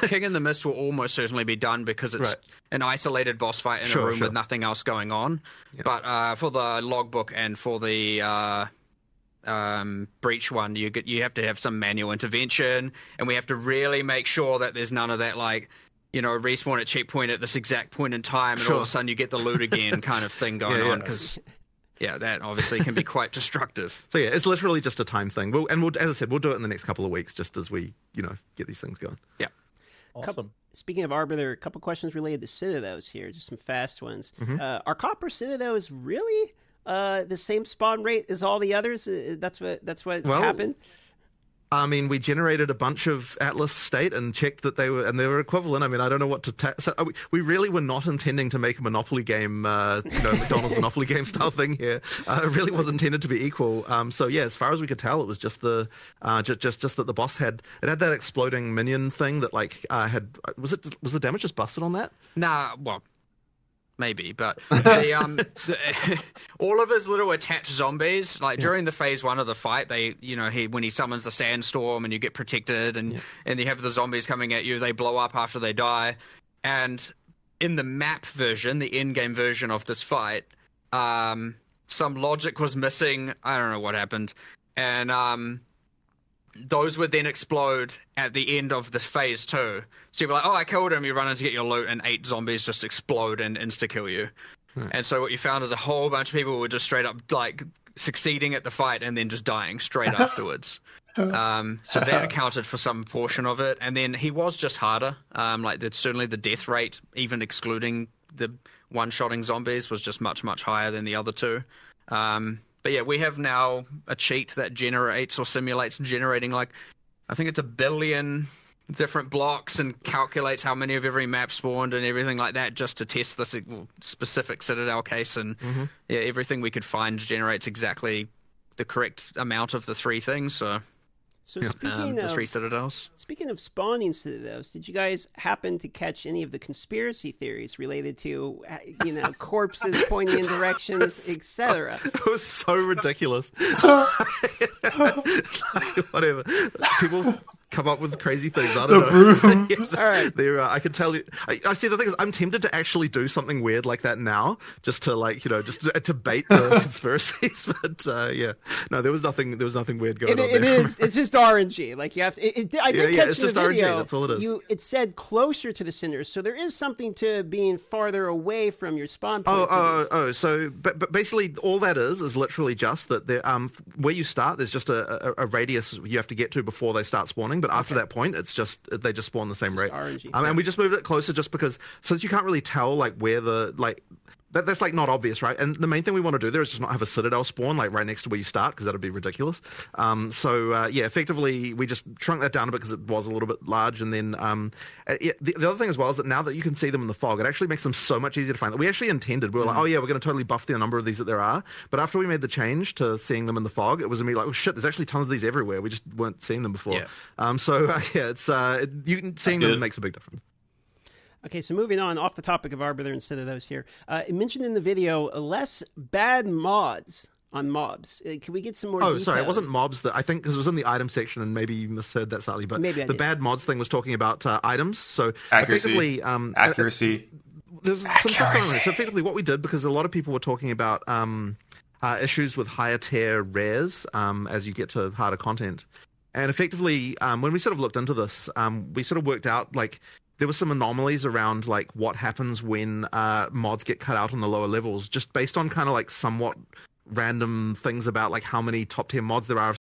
King in the Mist will almost certainly be done because it's an isolated boss fight in a room with nothing else going on. Yeah. But for the logbook and for the Breach one, you have to have some manual intervention, and we have to really make sure that there's none of that, like, you know, respawn at checkpoint at this exact point in time, and all of a sudden you get the loot again kind of thing going on, because that obviously can be quite destructive. So yeah, it's literally just a time thing. We'll, as I said, we'll do it in the next couple of weeks, just as we, you know, get these things going. Yeah. Awesome. Speaking of Arbiter, a couple questions related to Citadels here, just some fast ones. Are Copper Citadels really the same spawn rate as all the others? That's what happened? I mean, we generated a bunch of Atlas state and checked that they were equivalent. I mean, I don't know what to so we really were not intending to make a Monopoly game, McDonald's Monopoly game style thing here. It really was intended to be equal. So yeah, as far as we could tell, it was just the just that the boss had that exploding minion thing that like was the damage just busted on that? Nah, well, maybe, but all of his little attached zombies, like during the phase 1 of the fight, when he summons the sandstorm and you get protected, and you have the zombies coming at you, they blow up after they die. And in the map version, the in-game version of this fight, some logic was missing. I don't know what happened, and those would then explode at the end of the phase 2. So you're like, oh, I killed him. You run in to get your loot, and 8 zombies just explode and insta-kill you. And so what you found is a whole bunch of people were just straight up like succeeding at the fight and then just dying straight afterwards. So that accounted for some portion of it. And then he was just harder. Certainly the death rate, even excluding the one-shotting zombies, was just much, much higher than the other two. But yeah, we have now a cheat that generates or simulates generating, like, I think it's 1 billion different blocks and calculates how many of every map spawned and everything like that, just to test this specific Citadel case. And everything we could find generates exactly the correct amount of the 3 things. So speaking the 3 Citadels. Speaking of spawning Citadels, did you guys happen to catch any of the conspiracy theories related to, corpses pointing in directions, etc.? It was so ridiculous. Whatever. People come up with crazy things. I don't know. Yes. All right. I can tell you. I see. The thing is, I'm tempted to actually do something weird like that now, just to just to bait the conspiracies. But no, there was nothing weird going on. It's just RNG. Like you have to. I did catch it's in just the video, RNG. That's all it is. It said closer to the cinders, so there is something to being farther away from your spawn point. So, but basically, all that is literally just that there. Where you start, there's just a radius you have to get to before they start spawning. But after that point, it's just they just spawn the same rate. RNG. And we just moved it closer just because since you can't really tell like where that's like not obvious, right? And the main thing we want to do there is just not have a Citadel spawn like right next to where you start, because that'd be ridiculous. Effectively we just shrunk that down a bit because it was a little bit large. And then the other thing as well is that now that you can see them in the fog, it actually makes them so much easier to find. We actually intended, we were like, oh yeah, we're going to totally buff the number of these that there are. But after we made the change to seeing them in the fog, it was immediately like, oh shit, there's actually tons of these everywhere. We just weren't seeing them before. Seeing them makes a big difference. Okay, so moving on, off the topic of Arbiter and Citadels here. It mentioned in the video less bad mods on mobs. Can we get some more detail? Sorry, it wasn't mobs. I think because it was in the item section, and maybe you misheard that slightly. But the bad mods thing was talking about items. So accuracy. Accuracy. There's some stuff going on there. So effectively what we did, because a lot of people were talking about issues with higher tier rares as you get to harder content. And effectively, when we sort of looked into this, we sort of worked out, like, there were some anomalies around like what happens when mods get cut out on the lower levels, just based on kind of like somewhat random things about like how many top tier mods there are